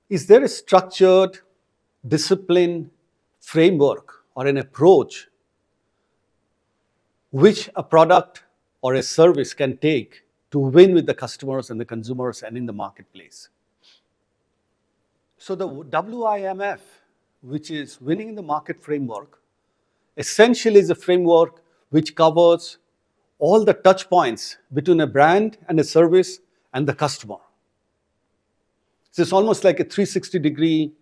Is there a structured, disciplined framework or an approach which a product or a service can take to win with the customers and the consumers and in the marketplace? So the WIMF, which is Winning in the Market framework, essentially is a framework which covers all the touch points between a brand and a service and the customer. So it's almost like a 360-degree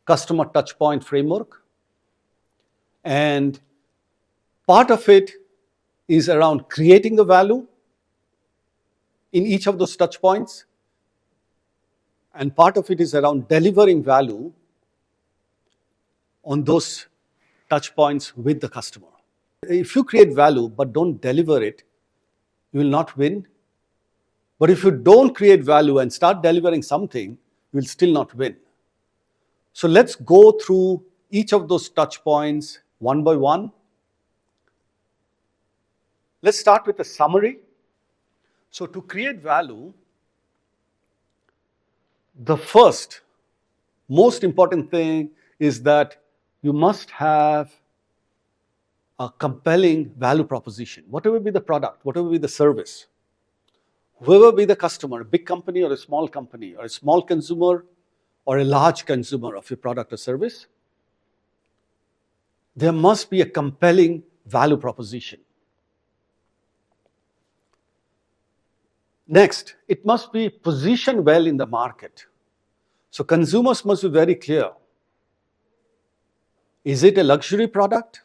customer touch point framework. And part of it is around creating the value in each of those touch points. And part of it is around delivering value on those touch points with the customer. If you create value but don't deliver it, you will not win. But if you don't create value and start delivering something, you will still not win. So let's go through each of those touch points one by one. Let's start with a summary. So to create value, the first most important thing is that you must have a compelling value proposition. Whatever be the product, whatever be the service, whoever be the customer, a big company or a small company, or a small consumer or a large consumer of your product or service, there must be a compelling value proposition. Next, it must be positioned well in the market. So consumers must be very clear. Is it a luxury product?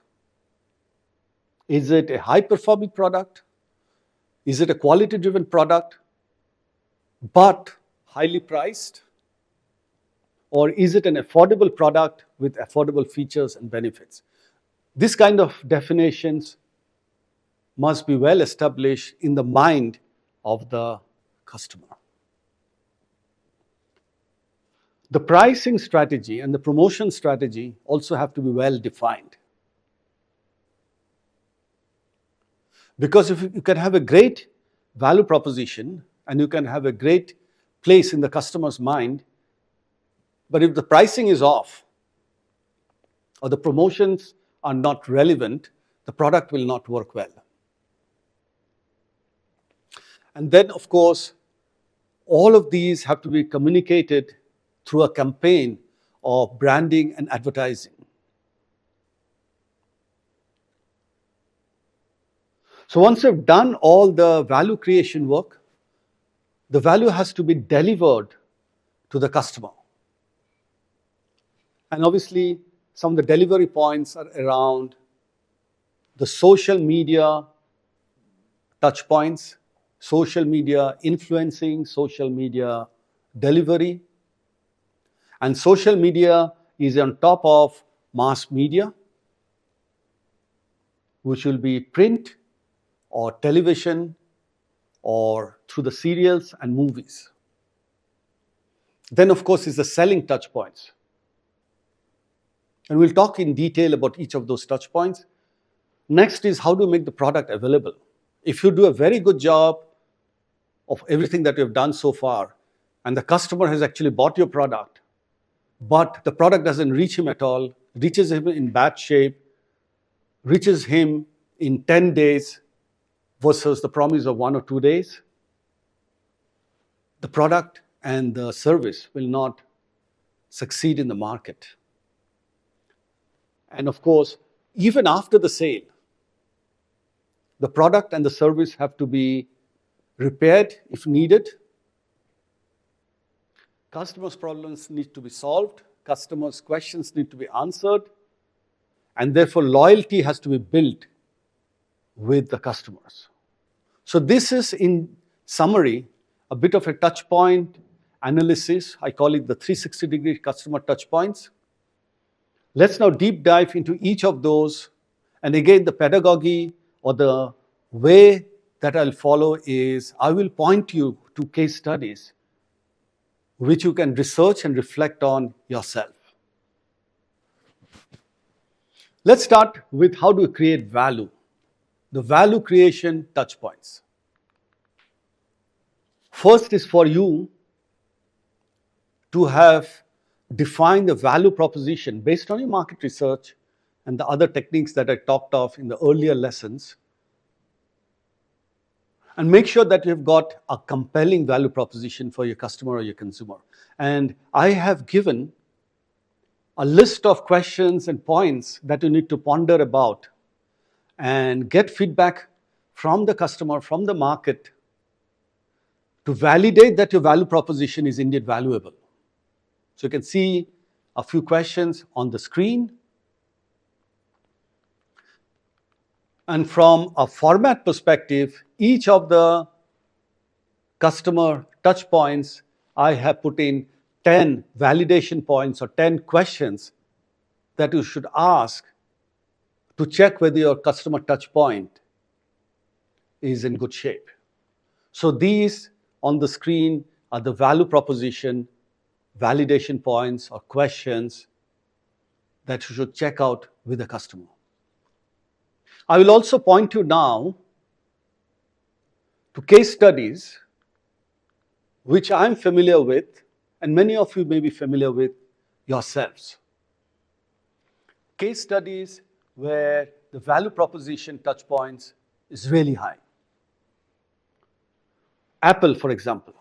Is it a high-performing product? Is it a quality-driven product, but highly priced? Or is it an affordable product with affordable features and benefits? This kind of definitions must be well established in the mind of the customer. The pricing strategy and the promotion strategy also have to be well defined. Because if you can have a great value proposition and you can have a great place in the customer's mind, but if the pricing is off or the promotions are not relevant, the product will not work well. And then, of course, all of these have to be communicated through a campaign of branding and advertising. So once you've done all the value creation work, the value has to be delivered to the customer. And obviously, some of the delivery points are around the social media touch points, social media influencing, social media delivery. And social media is on top of mass media, which will be print or television or through the serials and movies. Then, of course, is the selling touch points. And we'll talk in detail about each of those touch points. Next is how to make the product available. If you do a very good job of everything that you've done so far, and the customer has actually bought your product, but the product doesn't reach him at all, reaches him in bad shape, reaches him in 10 days versus the promise of 1 or 2 days, the product and the service will not succeed in the market. And of course, even after the sale, the product and the service have to be repaired if needed. Customers' problems need to be solved. Customers' questions need to be answered. And therefore, loyalty has to be built with the customers. So this is, in summary, a bit of a touch point analysis. I call it the 360-degree customer touch points. Let's now deep dive into each of those. And again, the pedagogy or the way that I'll follow is I will point you to case studies which you can research and reflect on yourself. Let's start with how to create value, the value creation touch points. First is for you to have defined the value proposition based on your market research and the other techniques that I talked of in the earlier lessons. And make sure that you've got a compelling value proposition for your customer or your consumer. And I have given a list of questions and points that you need to ponder about and get feedback from the customer, from the market, to validate that your value proposition is indeed valuable. So you can see a few questions on the screen. And from a format perspective, each of the customer touch points, I have put in 10 validation points or 10 questions that you should ask to check whether your customer touch point is in good shape. So these on the screen are the value proposition, validation points or questions that you should check out with the customer. I will also point you now to case studies which I'm familiar with, and many of you may be familiar with yourselves. Case studies where the value proposition touch points is really high. Apple, for example.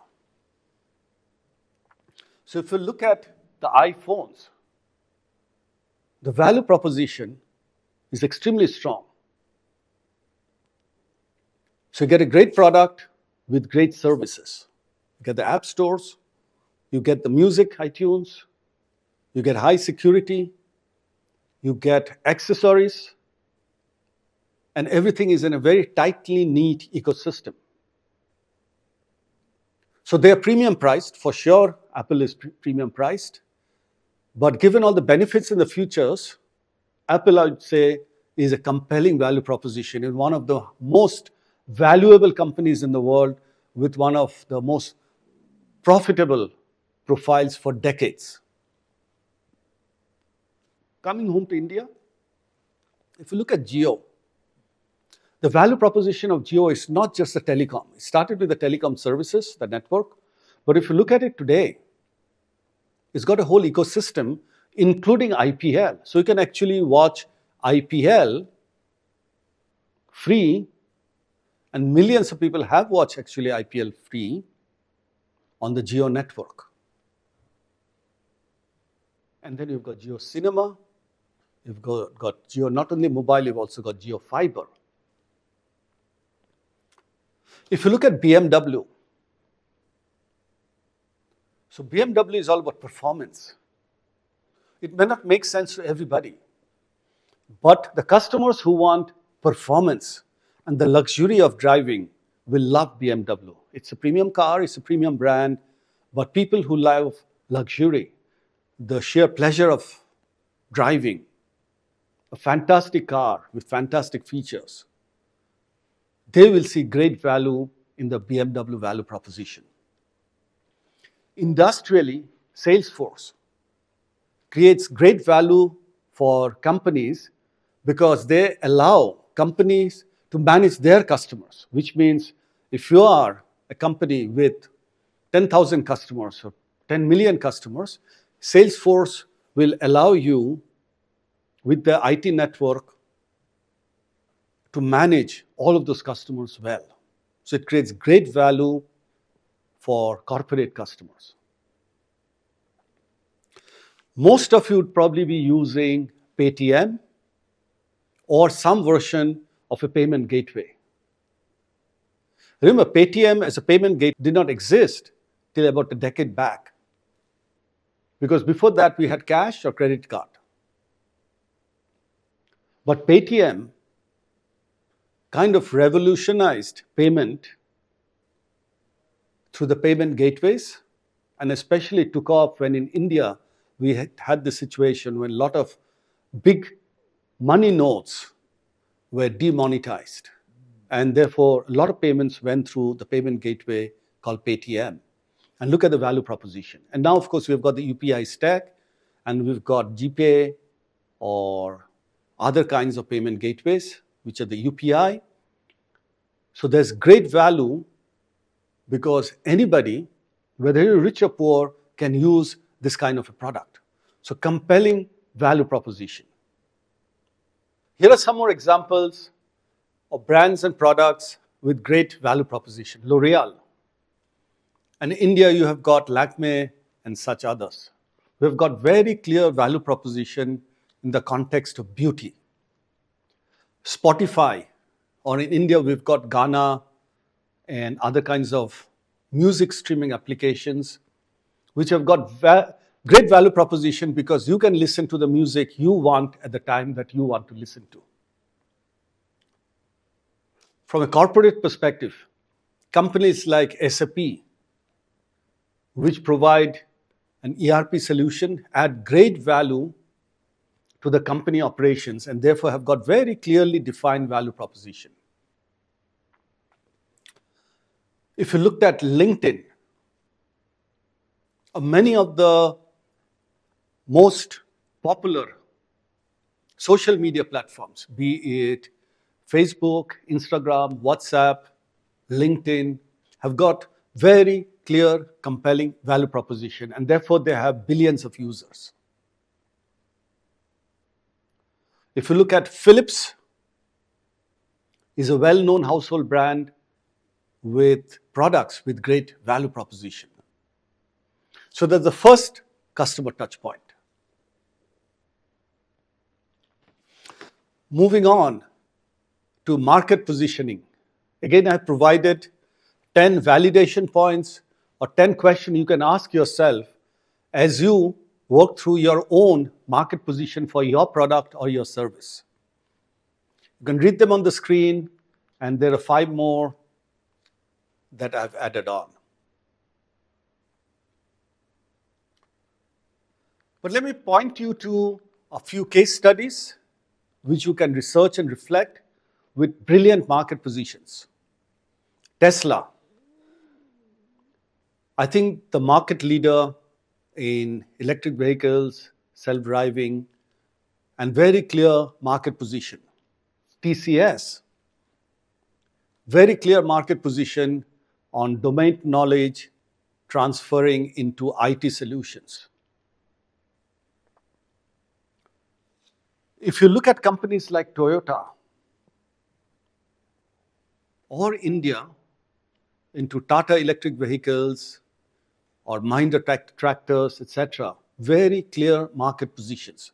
So if you look at the iPhones, the value proposition is extremely strong. So you get a great product with great services. You get the app stores, you get the music, iTunes, you get high security, you get accessories, and everything is in a very tightly neat ecosystem. So they are premium priced, for sure, Apple is premium priced. But given all the benefits and the features, Apple, I would say, is a compelling value proposition in one of the most valuable companies in the world with one of the most profitable profiles for decades. Coming home to India, if you look at Jio, the value proposition of Jio is not just the telecom. It started with the telecom services, the network. But if you look at it today, it's got a whole ecosystem, including IPL. So you can actually watch IPL free, and millions of people have watched actually IPL free on the Jio network. And then you've got Jio Cinema, you've got Jio not only mobile, you've also got Jio Fiber. If you look at BMW, so BMW is all about performance. It may not make sense to everybody, but the customers who want performance and the luxury of driving will love BMW. It's a premium car, it's a premium brand, but people who love luxury, the sheer pleasure of driving, a fantastic car with fantastic features, they will see great value in the BMW value proposition. Industrially, Salesforce creates great value for companies because they allow companies to manage their customers, which means if you are a company with 10,000 customers or 10 million customers, Salesforce will allow you with the IT network to manage all of those customers well. So it creates great value for corporate customers. Most of you would probably be using Paytm or some version of a payment gateway. Remember, Paytm as a payment gateway did not exist till about a decade back. Because before that, we had cash or credit card. But Paytm kind of revolutionized payment through the payment gateways, and especially took off when in India we had the situation when a lot of big money notes were demonetized. And therefore, a lot of payments went through the payment gateway called Paytm. And look at the value proposition. And now, of course, we've got the UPI stack, and we've got GPay or other kinds of payment gateways, which are the UPI. So there's great value because anybody, whether you're rich or poor, can use this kind of a product. So compelling value proposition. Here are some more examples of brands and products with great value proposition. L'Oreal. And in India, you have got Lakme and such others. We've got very clear value proposition in the context of beauty. Spotify, or in India, we've got Ghana and other kinds of music streaming applications, which have got great value proposition because you can listen to the music you want at the time that you want to listen to. From a corporate perspective, companies like SAP, which provide an ERP solution, add great value to the company operations and therefore have got very clearly defined value proposition. If you looked at LinkedIn, many of the most popular social media platforms, be it Facebook, Instagram, WhatsApp, LinkedIn, have got very clear, compelling value proposition, and therefore they have billions of users. If you look at Philips, is a well-known household brand with products with great value proposition. So that's the first customer touch point. Moving on to market positioning. Again, I have provided 10 validation points or 10 questions you can ask yourself as you work through your own market position for your product or your service. You can read them on the screen, and there are 5 more that I've added on. But let me point you to a few case studies which you can research and reflect with brilliant market positions. Tesla. I think the market leader in electric vehicles, self-driving, and very clear market position. TCS, very clear market position on domain knowledge transferring into IT solutions. If you look at companies like Toyota or India into Tata electric vehicles or Mahindra tractors, etc., very clear market positions.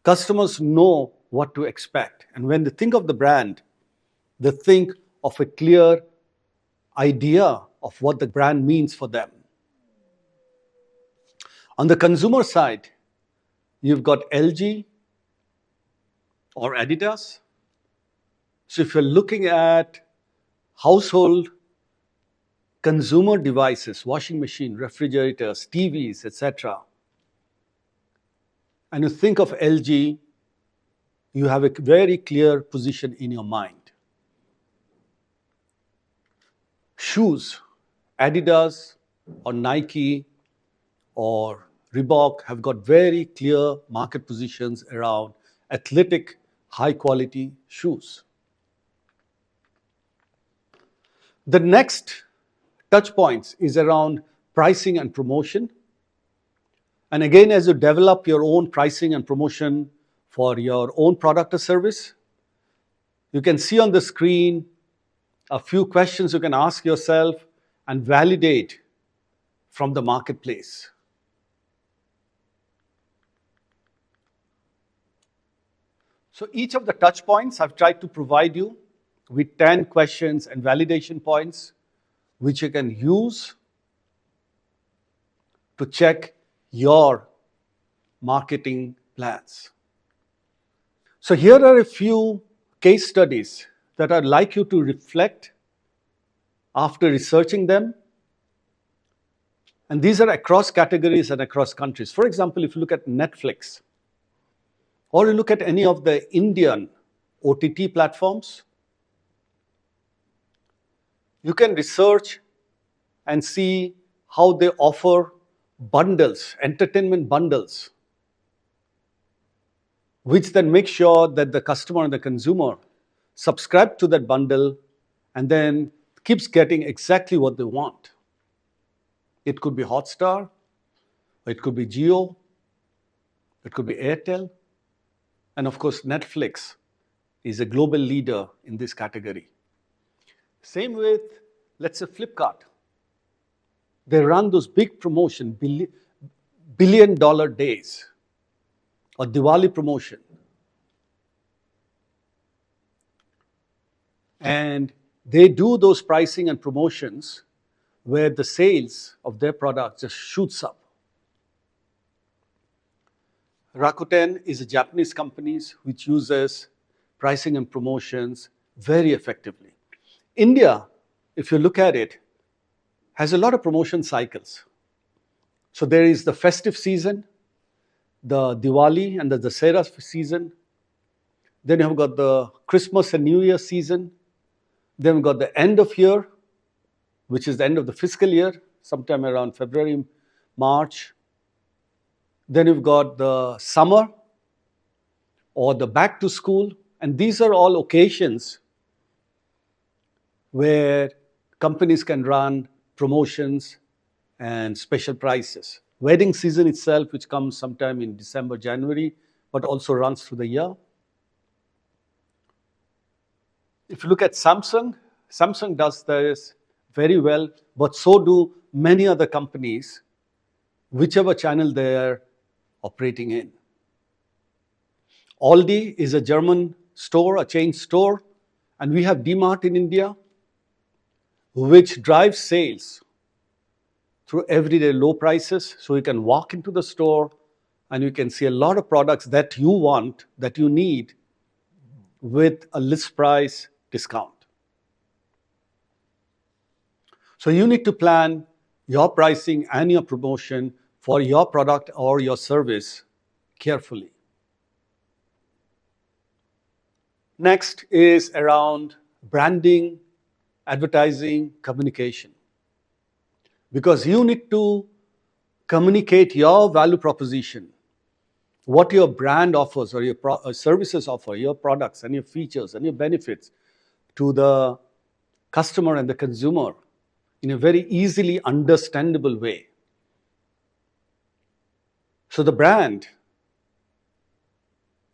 Customers know what to expect. And when they think of the brand, they think of a clear idea of what the brand means for them. On the consumer side, you've got LG or Adidas. So if you're looking at household consumer devices, washing machine, refrigerators, TVs, etc., and you think of LG, you have a very clear position in your mind. Shoes, Adidas or Nike or Reebok have got very clear market positions around athletic, high-quality shoes. The next touch points is around pricing and promotion. And again, as you develop your own pricing and promotion for your own product or service, you can see on the screen a few questions you can ask yourself and validate from the marketplace. So each of the touch points I've tried to provide you with 10 questions and validation points which you can use to check your marketing plans. So here are a few case studies that I'd like you to reflect after researching them. And these are across categories and across countries. For example, if you look at Netflix, or you look at any of the Indian OTT platforms, you can research and see how they offer bundles, entertainment bundles, which then makes sure that the customer and the consumer subscribe to that bundle and then keeps getting exactly what they want. It could be Hotstar, it could be Jio, it could be Airtel, and of course Netflix is a global leader in this category. Same with, let's say, Flipkart. They run those big promotion, billion-dollar days or Diwali promotion. And they do those pricing and promotions where the sales of their product just shoots up. Rakuten is a Japanese company which uses pricing and promotions very effectively. India, if you look at it, has a lot of promotion cycles. So there is the festive season, the Diwali and the Dussehra season. Then you've got the Christmas and New Year season. Then we've got the end of year, which is the end of the fiscal year, sometime around February, March. Then you've got the summer or the back to school. And these are all occasions where companies can run promotions and special prices. Wedding season itself, which comes sometime in December, January, but also runs through the year. If you look at Samsung, Samsung does this very well, but so do many other companies, whichever channel they're operating in. Aldi is a German store, a chain store, and we have DMart in India, which drives sales through everyday low prices. So you can walk into the store and you can see a lot of products that you want, that you need, with a list price discount. So you need to plan your pricing and your promotion for your product or your service carefully. Next is around branding, advertising, communication. Because you need to communicate your value proposition, what your brand offers or your services offer, your products and your features and your benefits to the customer and the consumer in a very easily understandable way. So the brand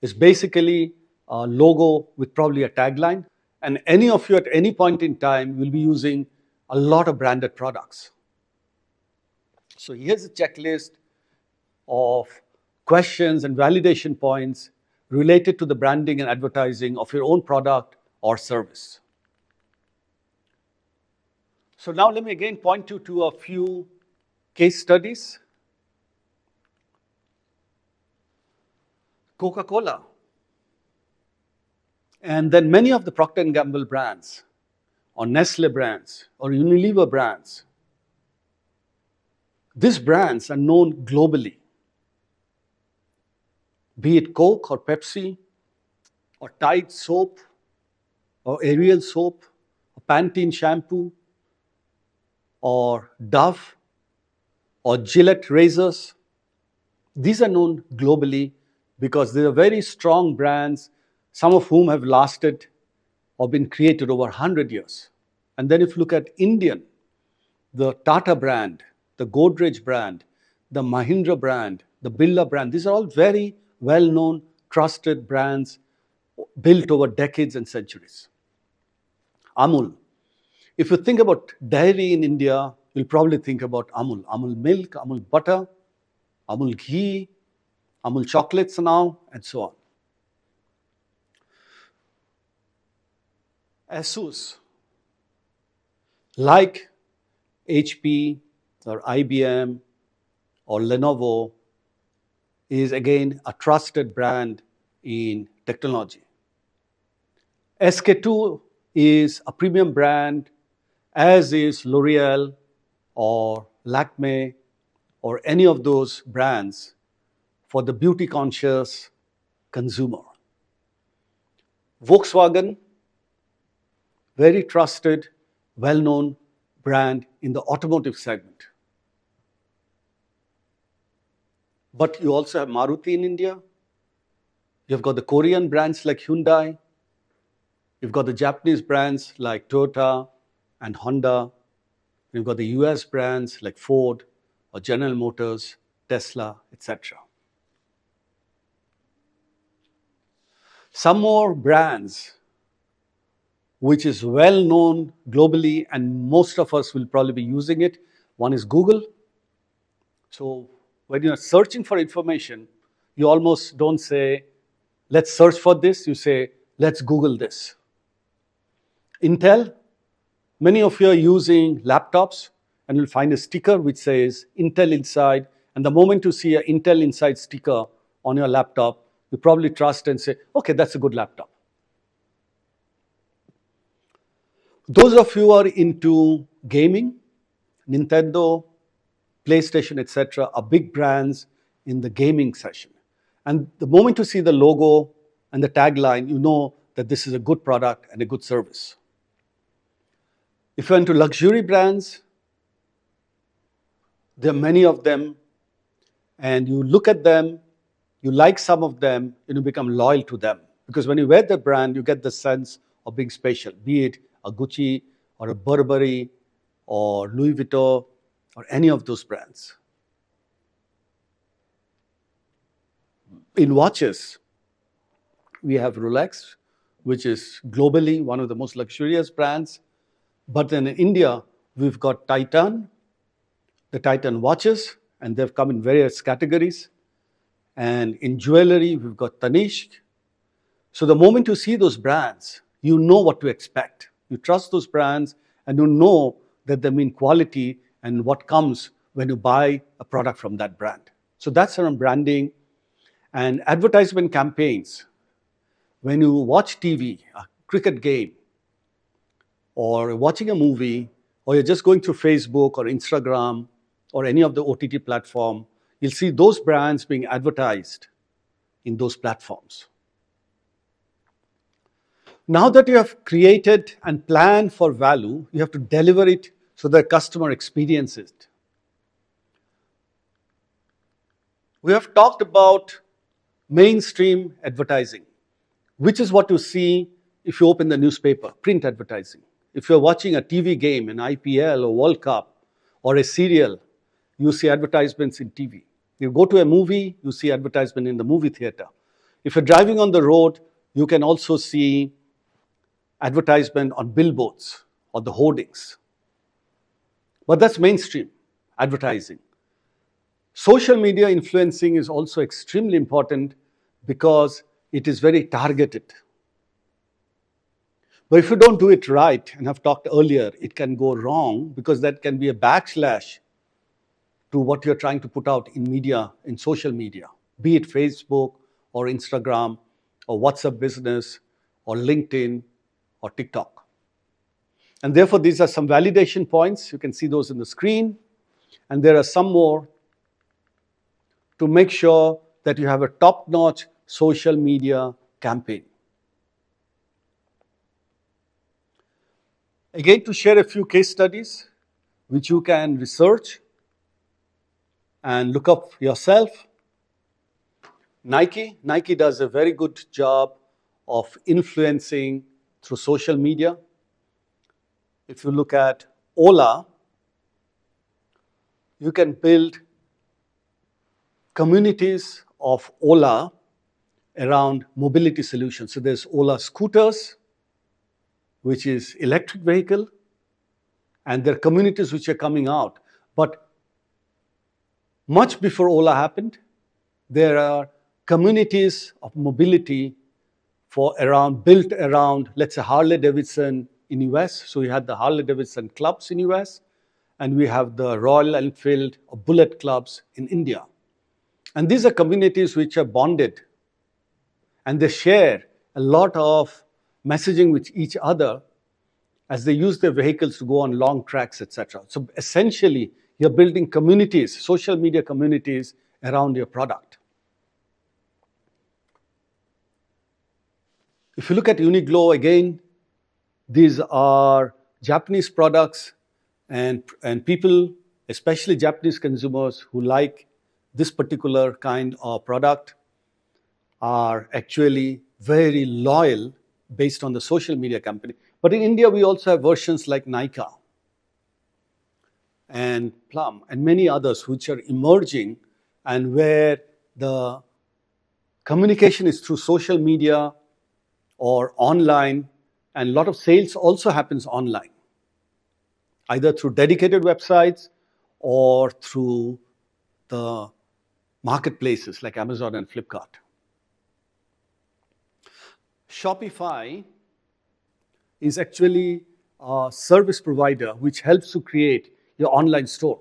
is basically a logo with probably a tagline, and any of you at any point in time will be using a lot of branded products. So here's a checklist of questions and validation points related to the branding and advertising of your own product or service. So now let me again point you to a few case studies. Coca-Cola, and then many of the Procter & Gamble brands, or Nestle brands, or Unilever brands. These brands are known globally, be it Coke or Pepsi, or Tide soap, or Ariel soap, or Pantene shampoo, or Dove, or Gillette razors. These are known globally because they are very strong brands, some of whom have lasted or been created over 100 years. And then if you look at Indian, the Tata brand, the Godrej brand, the Mahindra brand, the Birla brand, these are all very well-known, trusted brands built over decades and centuries. Amul. If you think about dairy in India, you'll probably think about Amul. Amul milk, Amul butter, Amul ghee, Amul chocolates now, and so on. ASUS, like HP or IBM or Lenovo, is again a trusted brand in technology. SK2 is a premium brand, as is L'Oreal or Lakme or any of those brands for the beauty-conscious consumer. Volkswagen, very trusted, well-known brand in the automotive segment. But you also have Maruti in India, You've got the Korean brands like Hyundai. You've got the Japanese brands like Toyota and Honda. You've got the US brands like Ford or General Motors, Tesla, etc. Some more brands which is well known globally and most of us will probably be using it. One is Google. So when you're searching for information, you almost don't say, let's search for this. You say, let's Google this. Intel, many of you are using laptops and you'll find a sticker which says Intel inside. And the moment you see an Intel inside sticker on your laptop, you probably trust and say, okay, that's a good laptop. Those of you who are into gaming, Nintendo, PlayStation, etc., are big brands in the gaming session. And the moment you see the logo and the tagline, you know that this is a good product and a good service. If you're into luxury brands, there are many of them, and you look at them, you like some of them, and you become loyal to them. Because when you wear the brand, you get the sense of being special, be it a Gucci or a Burberry or Louis Vuitton or any of those brands. In watches, we have Rolex, which is globally one of the most luxurious brands. But then in India, we've got Titan, the Titan watches, and they've come in various categories. And in jewelry, we've got Tanishq. So the moment you see those brands, you know what to expect. You trust those brands and you know that they mean quality and what comes when you buy a product from that brand. So that's around branding and advertisement campaigns. When you watch TV, a cricket game, or watching a movie, or you're just going through Facebook or Instagram or any of the OTT platform, you'll see those brands being advertised in those platforms. Now that you have created and planned for value, you have to deliver it so that customer experiences it. We have talked about mainstream advertising, which is what you see if you open the newspaper, print advertising. If you're watching a TV game, an IPL or World Cup or a serial, you see advertisements in TV. You go to a movie, you see advertisement in the movie theater. If you're driving on the road, you can also see advertisement on billboards or the hoardings. But that's mainstream advertising. Social media influencing is also extremely important because it is very targeted. But if you don't do it right, and I've talked earlier, it can go wrong because that can be a backslash to what you're trying to put out in media, in social media, be it Facebook or Instagram or WhatsApp Business or LinkedIn or TikTok. And therefore, these are some validation points. You can see those in the screen. And there are some more to make sure that you have a top-notch social media campaign. Again, to share a few case studies which you can research and look up yourself. Nike does a very good job of influencing through social media. If you look at Ola, you can build communities of Ola around mobility solutions. So there's Ola scooters, which is electric vehicle, and there are communities which are coming out. But much before Ola happened, there are communities of mobility built around, let's say, Harley-Davidson in US. So we had the Harley-Davidson clubs in US, and we have the Royal Enfield or Bullet clubs in India. And these are communities which are bonded, and they share a lot of messaging with each other as they use their vehicles to go on long tracks, etc. So essentially, you're building communities, social media communities around your product. If you look at Uniqlo again, these are Japanese products, and people, especially Japanese consumers who like this particular kind of product, are actually very loyal based on the social media company. But in India, we also have versions like Nykaa and Plum and many others which are emerging, and where the communication is through social media or online, and a lot of sales also happens online, either through dedicated websites or through the marketplaces like Amazon and Flipkart. Shopify is actually a service provider which helps to create your online store,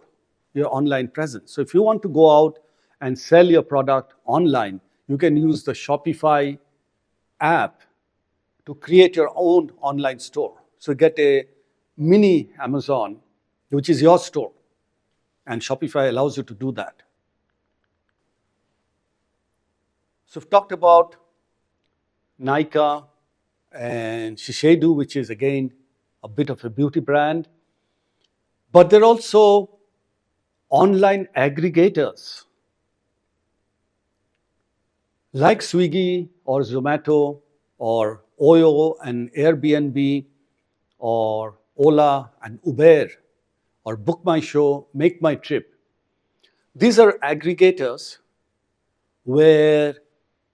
your online presence. So if you want to go out and sell your product online, you can use the Shopify app to create your own online store. So get a mini Amazon, which is your store, and Shopify allows you to do that. So we've talked about Nykaa and Shiseido, which is again a bit of a beauty brand. But there are also online aggregators like Swiggy or Zomato or Oyo and Airbnb or Ola and Uber or Book My Show, Make My Trip. These are aggregators where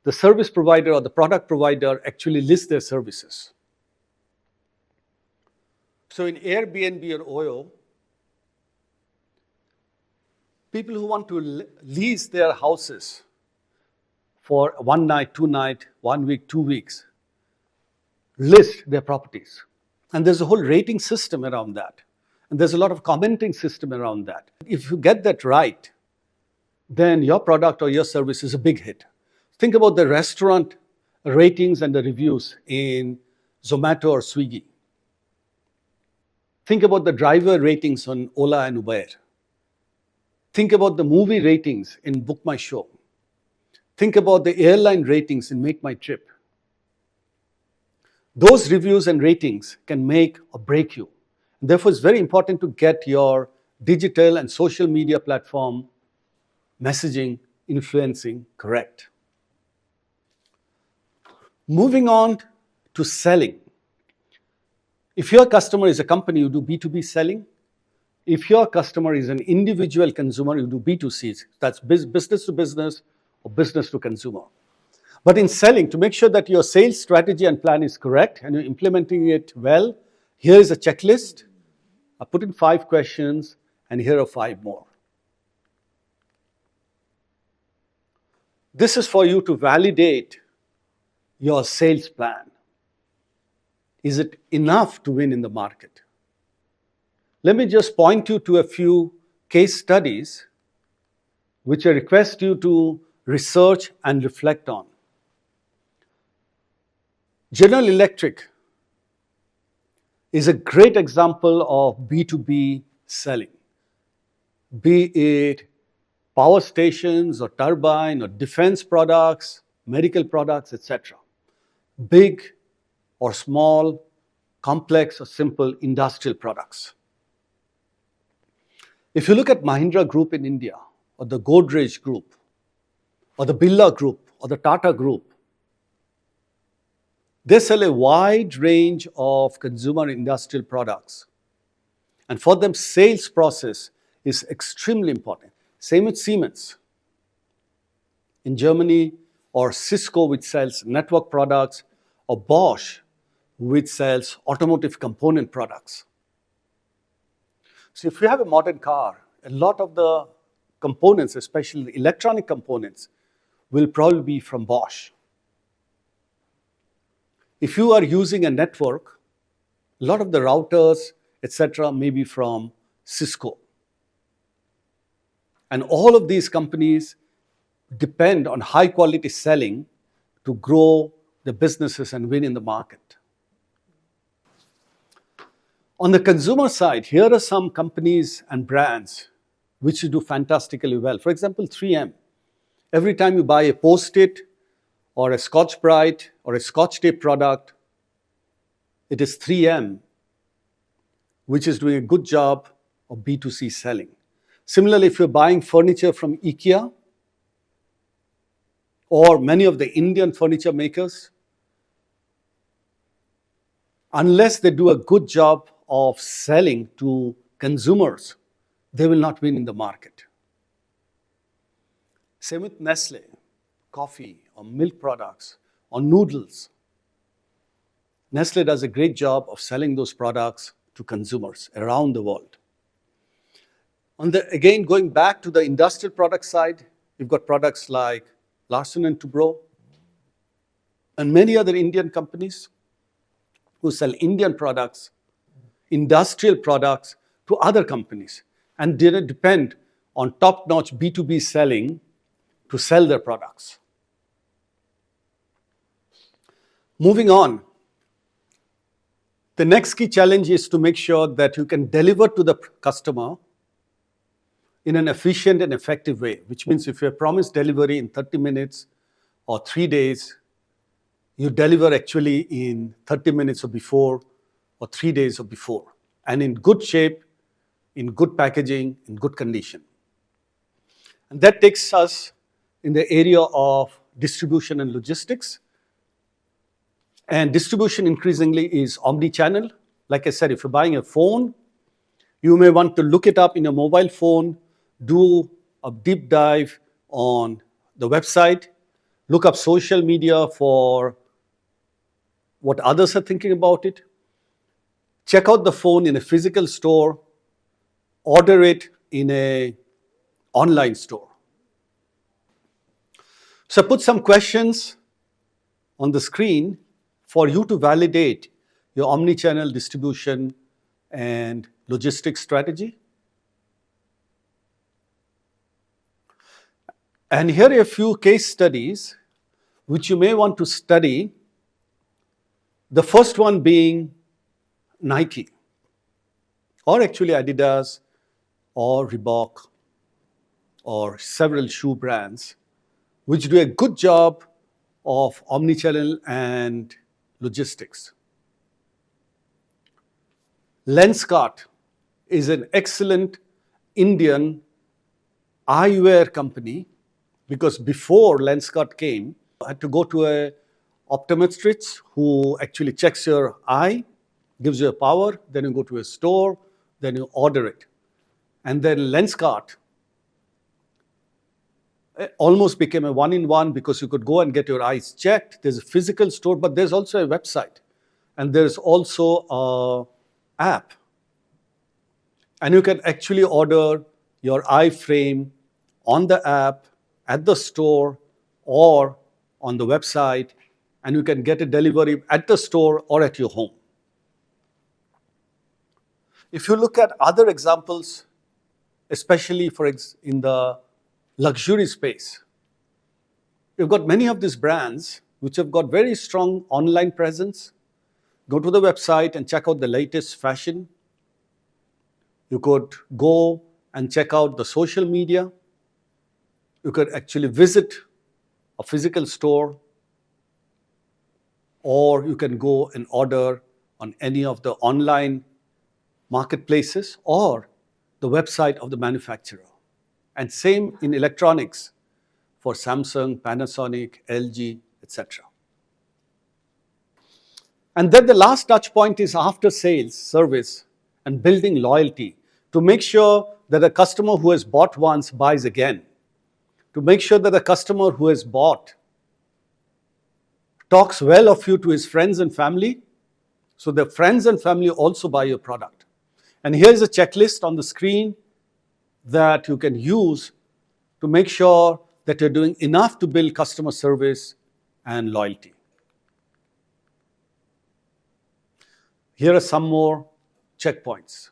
the service provider or the product provider actually lists their services. So in Airbnb or Oyo, people who want to lease their houses for 1 night, 2 nights, 1 week, 2 weeks, list their properties. And there's a whole rating system around that. And there's a lot of commenting system around that. If you get that right, then your product or your service is a big hit. Think about the restaurant ratings and the reviews in Zomato or Swiggy. Think about the driver ratings on Ola and Uber. Think about the movie ratings in Book My Show. Think about the airline ratings in Make My Trip. Those reviews and ratings can make or break you. Therefore, it's very important to get your digital and social media platform messaging, influencing correct. Moving on to selling. If your customer is a company, you do B2B selling. If your customer is an individual consumer, you do B2C. That's business to business or business to consumer. But in selling, to make sure that your sales strategy and plan is correct and you're implementing it well, here is a checklist. I put in 5 questions, and here are 5 more. This is for you to validate your sales plan. Is it enough to win in the market? Let me just point you to a few case studies which I request you to research and reflect on. General Electric is a great example of B2B selling, be it power stations or turbine or defense products, medical products, etc. Big or small, complex or simple industrial products. If you look at Mahindra Group in India, or the Godrej Group, or the Birla Group, or the Tata Group, they sell a wide range of consumer industrial products. And for them, sales process is extremely important. Same with Siemens in Germany, or Cisco, which sells network products, or Bosch, which sells automotive component products. So if you have a modern car, a lot of the components, especially the electronic components, will probably be from Bosch. If you are using a network, a lot of the routers, etc., may be from Cisco. And all of these companies depend on high quality selling to grow the businesses and win in the market. On the consumer side, here are some companies and brands which do fantastically well. For example, 3M. Every time you buy a Post-it or a Scotch-Brite or a Scotch tape product, it is 3M which is doing a good job of B2C selling. Similarly, if you're buying furniture from IKEA or many of the Indian furniture makers, unless they do a good job of selling to consumers, they will not win in the market. Same with Nestle, coffee or milk products or noodles. Nestle does a great job of selling those products to consumers around the world. Again, going back to the industrial product side, you've got products like Larsen & Toubro and many other Indian companies who sell Indian products, industrial products to other companies and didn't depend on top-notch B2B selling to sell their products. Moving on, the next key challenge is to make sure that you can deliver to the customer in an efficient and effective way, which means if you have promised delivery in 30 minutes or 3 days, you deliver actually in 30 minutes or before or 3 days or before, and in good shape, in good packaging, in good condition. And that takes us in the area of distribution and logistics. And distribution increasingly is omnichannel. Like I said, if you're buying a phone, you may want to look it up in a mobile phone, do a deep dive on the website, look up social media for what others are thinking about it, check out the phone in a physical store, order it in an online store. So I put some questions on the screen for you to validate your omnichannel distribution and logistics strategy. And here are a few case studies which you may want to study. The first one being Nike, or actually Adidas, or Reebok, or several shoe brands, which do a good job of omnichannel and logistics. Lenskart is an excellent Indian eyewear company, because before Lenskart came, you had to go to a optometrist who actually checks your eye, gives you a power, then you go to a store, then you order it. And then Lenskart almost became a one-in-one, because you could go and get your eyes checked. There's a physical store, but there's also a website. And there's also an app. And you can actually order your eye frame on the app, at the store, or on the website, and you can get a delivery at the store or at your home. If you look at other examples, especially in the luxury space, you've got many of these brands which have got very strong online presence. Go to the website and check out the latest fashion. You could go and check out the social media. You could actually visit a physical store, or you can go and order on any of the online marketplaces or the website of the manufacturer. And same in electronics for Samsung, Panasonic, LG, etc. And then the last touch point is after sales service and building loyalty, to make sure that a customer who has bought once buys again, to make sure that a customer who has bought talks well of you to his friends and family, so the friends and family also buy your product. And here's a checklist on the screen that you can use to make sure that you're doing enough to build customer service and loyalty. Here are some more checkpoints.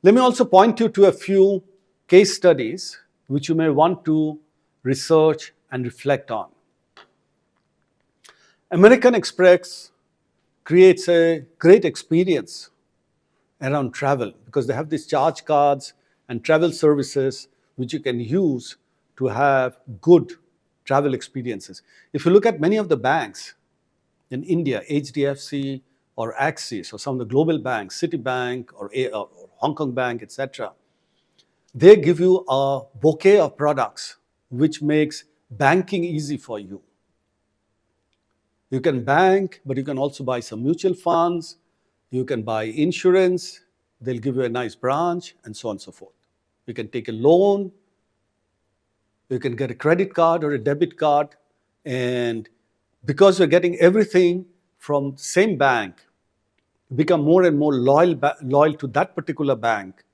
Let me also point you to a few case studies which you may want to research and reflect on. American Express creates a great experience around travel, because they have these charge cards and travel services which you can use to have good travel experiences. If you look at many of the banks in India, HDFC or Axis or some of the global banks, Citibank or Hong Kong Bank, etc., they give you a bouquet of products which makes banking easy for you. You can bank, but you can also buy some mutual funds. You can buy insurance. They'll give you a nice branch, and so on and so forth. You can take a loan. You can get a credit card or a debit card. And because you're getting everything from the same bank, you become more and more loyal to that particular bank.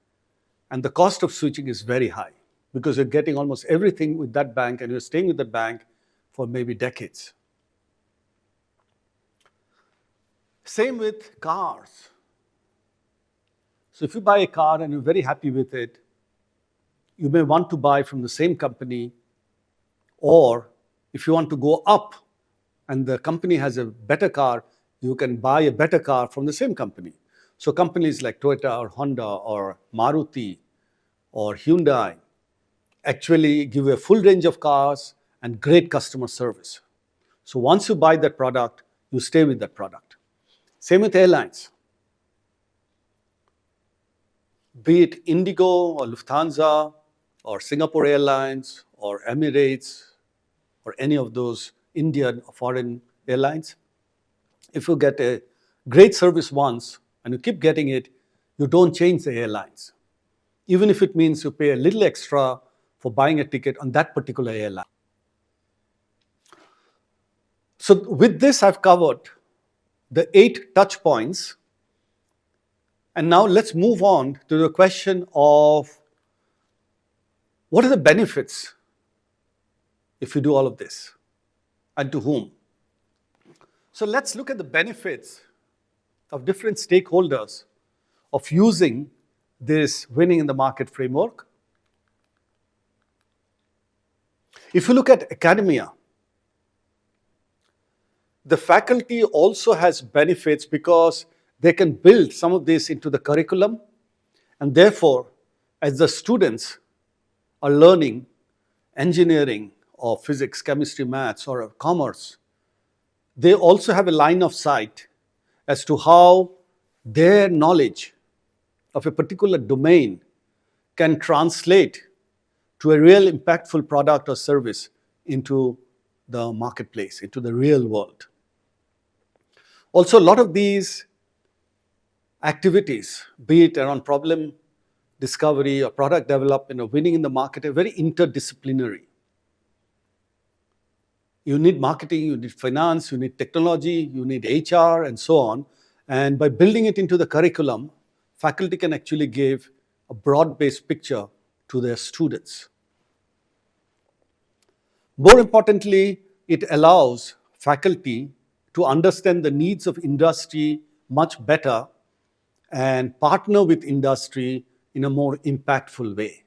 And the cost of switching is very high because you're getting almost everything with that bank and you're staying with that bank for maybe decades. Same with cars. So if you buy a car and you're very happy with it, you may want to buy from the same company, or if you want to go up and the company has a better car, you can buy a better car from the same company. So companies like Toyota or Honda or Maruti or Hyundai actually give you a full range of cars and great customer service. So once you buy that product, you stay with that product. Same with airlines. Be it Indigo or Lufthansa or Singapore Airlines or Emirates or any of those Indian or foreign airlines, if you get a great service once and you keep getting it, you don't change the airlines, even if it means you pay a little extra for buying a ticket on that particular airline. So with this, I've covered the 8 touch points. And now let's move on to the question of what are the benefits if you do all of this, and to whom? So let's look at the benefits of different stakeholders of using this winning in the market framework. If you look at academia, the faculty also has benefits because they can build some of this into the curriculum, and therefore, as the students are learning engineering or physics, chemistry, maths, or commerce, they also have a line of sight as to how their knowledge of a particular domain can translate to a real impactful product or service into the marketplace, into the real world. Also, a lot of these activities, be it around problem discovery or product development or winning in the market, are very interdisciplinary. You need marketing, you need finance, you need technology, you need HR, and so on. And by building it into the curriculum, faculty can actually give a broad-based picture to their students. More importantly, it allows faculty to understand the needs of industry much better and partner with industry in a more impactful way.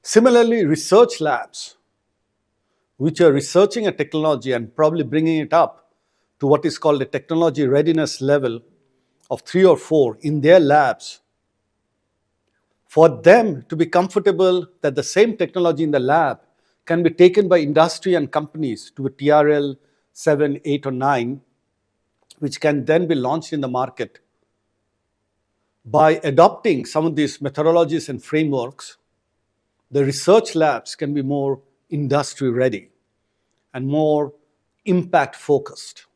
Similarly, research labs, which are researching a technology and probably bringing it up to what is called a technology readiness level of 3 or 4 in their labs, for them to be comfortable that the same technology in the lab can be taken by industry and companies to a TRL 7, 8, or 9, which can then be launched in the market. By adopting some of these methodologies and frameworks, the research labs can be more industry ready and more impact focused.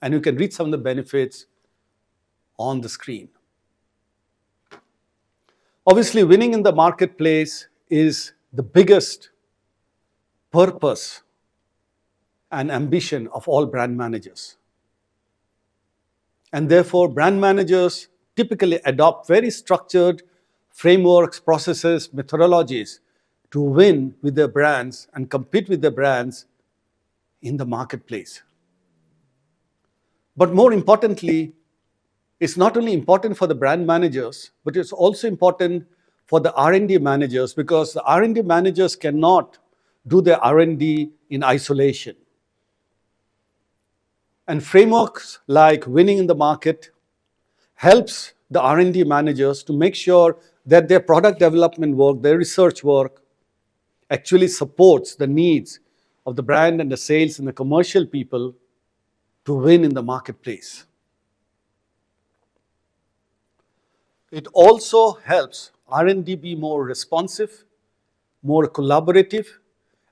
And you can read some of the benefits on the screen. Obviously, winning in the marketplace is the biggest purpose and ambition of all brand managers. And therefore, brand managers typically adopt very structured frameworks, processes, methodologies to win with their brands and compete with their brands in the marketplace. But more importantly, it's not only important for the brand managers, but it's also important for the R&D managers, because the R&D managers cannot do their R&D in isolation. And frameworks like winning in the market helps the R&D managers to make sure that their product development work, their research work, actually supports the needs of the brand and the sales and the commercial people to win in the marketplace. It also helps R&D be more responsive, more collaborative,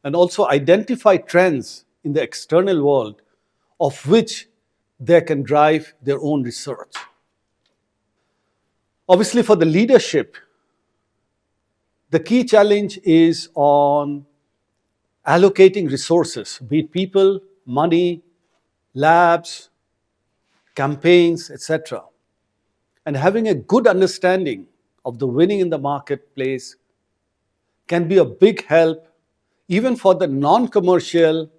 and also identify trends in the external world of which they can drive their own research. Obviously, for the leadership, the key challenge is on allocating resources, be it people, money, labs, campaigns, etc. And having a good understanding of the winning in the marketplace can be a big help even for the non-commercial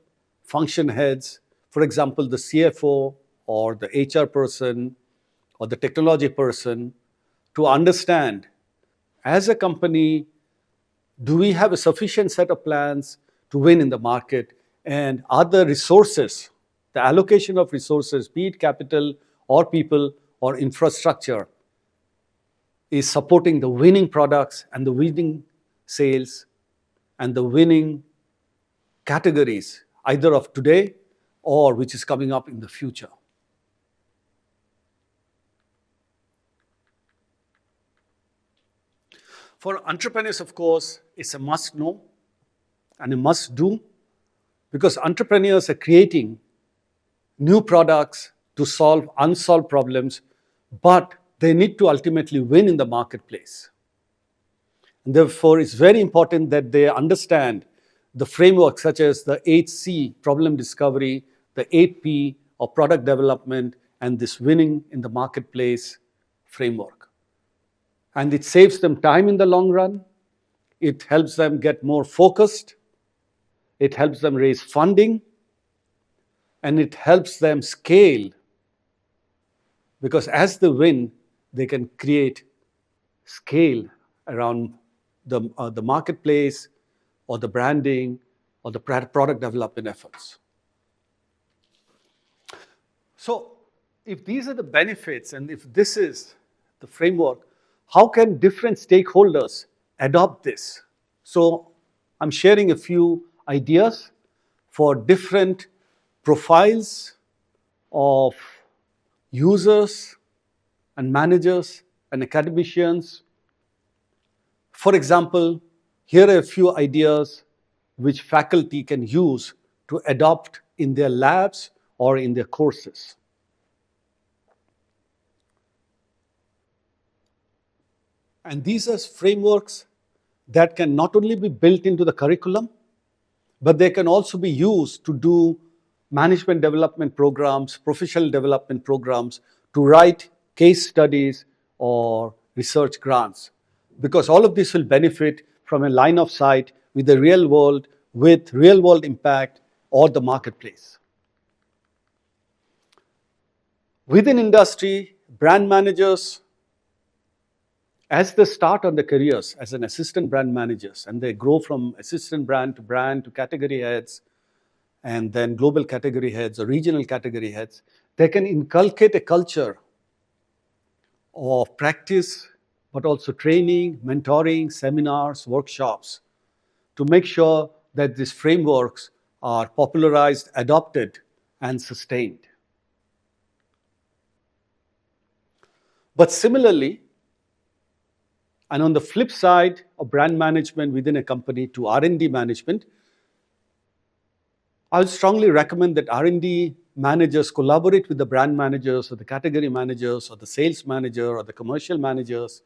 function heads, for example, the CFO or the HR person or the technology person, to understand, as a company, do we have a sufficient set of plans to win in the market? And are the resources, the allocation of resources, be it capital or people or infrastructure, is supporting the winning products and the winning sales and the winning categories, either of today or which is coming up in the future. For entrepreneurs, of course, it's a must know and a must do, because entrepreneurs are creating new products to solve unsolved problems, but they need to ultimately win in the marketplace. And therefore, it's very important that they understand the framework such as the 8C, problem discovery, the 8P, or product development, and this winning in the marketplace framework. And it saves them time in the long run. It helps them get more focused. It helps them raise funding. And it helps them scale. Because as they win, they can create scale around the marketplace or the branding or the product development efforts. So if these are the benefits and if this is the framework, how can different stakeholders adopt this? So I'm sharing a few ideas for different profiles of users and managers and academicians. For example, here are a few ideas which faculty can use to adopt in their labs or in their courses. And these are frameworks that can not only be built into the curriculum, but they can also be used to do management development programs, professional development programs, to write case studies or research grants. Because all of this will benefit from a line of sight with the real world, with real world impact or the marketplace. Within industry, brand managers, as they start on their careers as an assistant brand managers, and they grow from assistant brand to category heads, and then global category heads or regional category heads, they can inculcate a culture of practice, but also training, mentoring, seminars, workshops, to make sure that these frameworks are popularized, adopted, and sustained. But similarly, and on the flip side of brand management within a company to R&D management, I would strongly recommend that R&D managers collaborate with the brand managers or the category managers or the sales manager or the commercial managers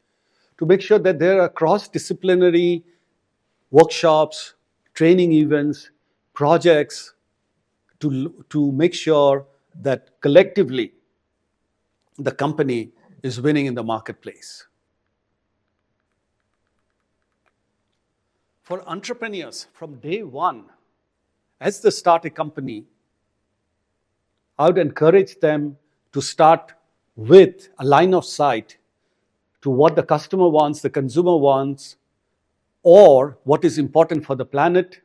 to make sure that there are cross-disciplinary workshops, training events, projects to make sure that collectively the company is winning in the marketplace. For entrepreneurs, from day one, as they start a company, I would encourage them to start with a line of sight to what the customer wants, the consumer wants, or what is important for the planet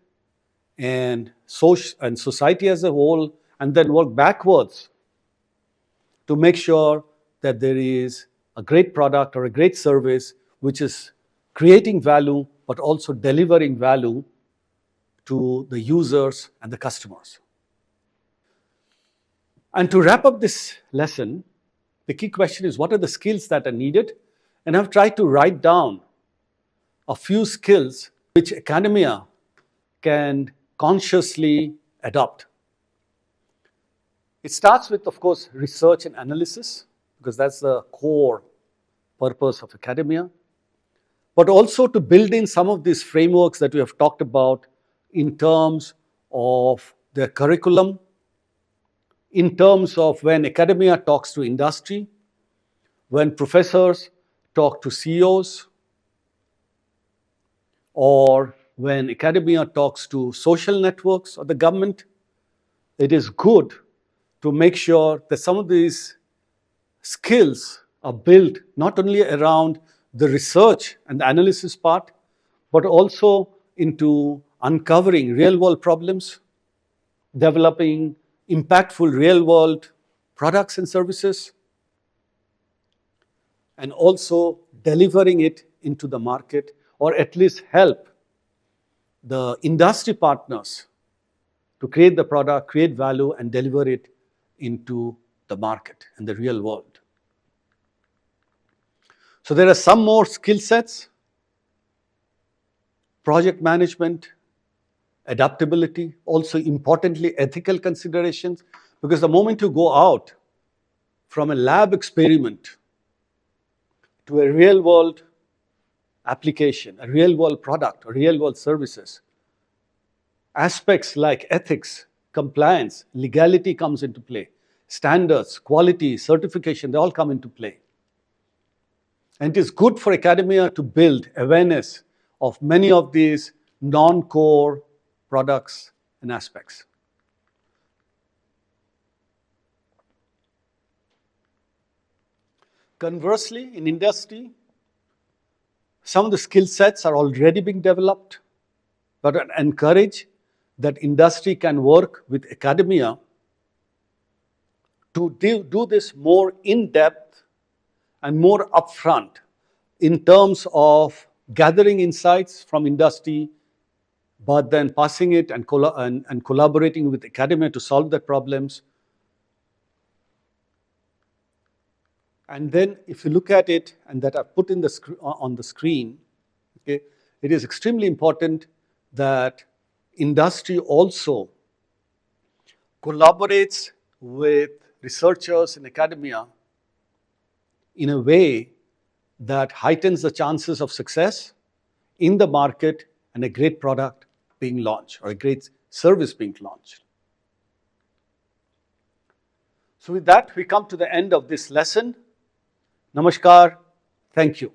and society as a whole, and then work backwards to make sure that there is a great product or a great service which is creating value but also delivering value to the users and the customers. And to wrap up this lesson, the key question is, what are the skills that are needed? And I've tried to write down a few skills which academia can consciously adopt. It starts with, of course, research and analysis, because that's the core purpose of academia, but also to build in some of these frameworks that we have talked about in terms of their curriculum, in terms of when academia talks to industry, when professors talk to CEOs, or when academia talks to social networks or the government. It is good to make sure that some of these skills are built not only around the research and the analysis part, but also into uncovering real-world problems, developing impactful real-world products and services, and also delivering it into the market, or at least help the industry partners to create the product, create value, and deliver it into the market and the real world. So there are some more skill sets: project management, adaptability, also importantly ethical considerations, because the moment you go out from a lab experiment to a real world application, a real world product, or real world services, aspects like ethics, compliance, legality comes into play. Standards, quality, certification, they all come into play. And it is good for academia to build awareness of many of these non-core products and aspects. Conversely, in industry, some of the skill sets are already being developed, but I encourage that industry can work with academia to do this more in-depth and more upfront in terms of gathering insights from industry, but then passing it and collaborating with academia to solve their problems. And then if you look at it, and that I've put in on the screen, okay, it is extremely important that industry also collaborates with researchers in academia in a way that heightens the chances of success in the market and a great product being launched or a great service being launched. So with that, we come to the end of this lesson. Namaskar. Thank you.